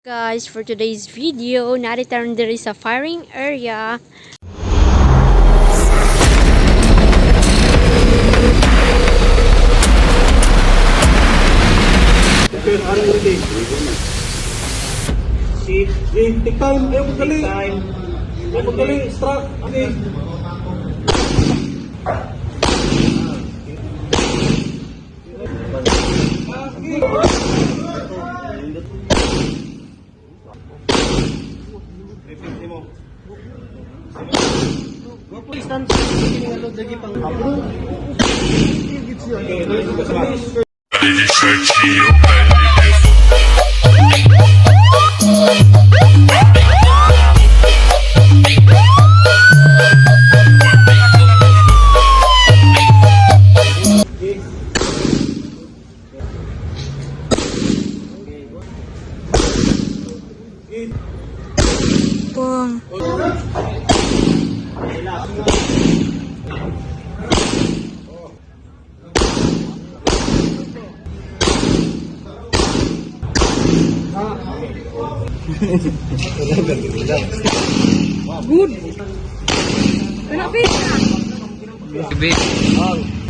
Guys, for today's video, narito diri sa firing area. Take time, ayaw magaling. Ayaw magaling, struck. Okay. Pong. Good. Kenapa? Big.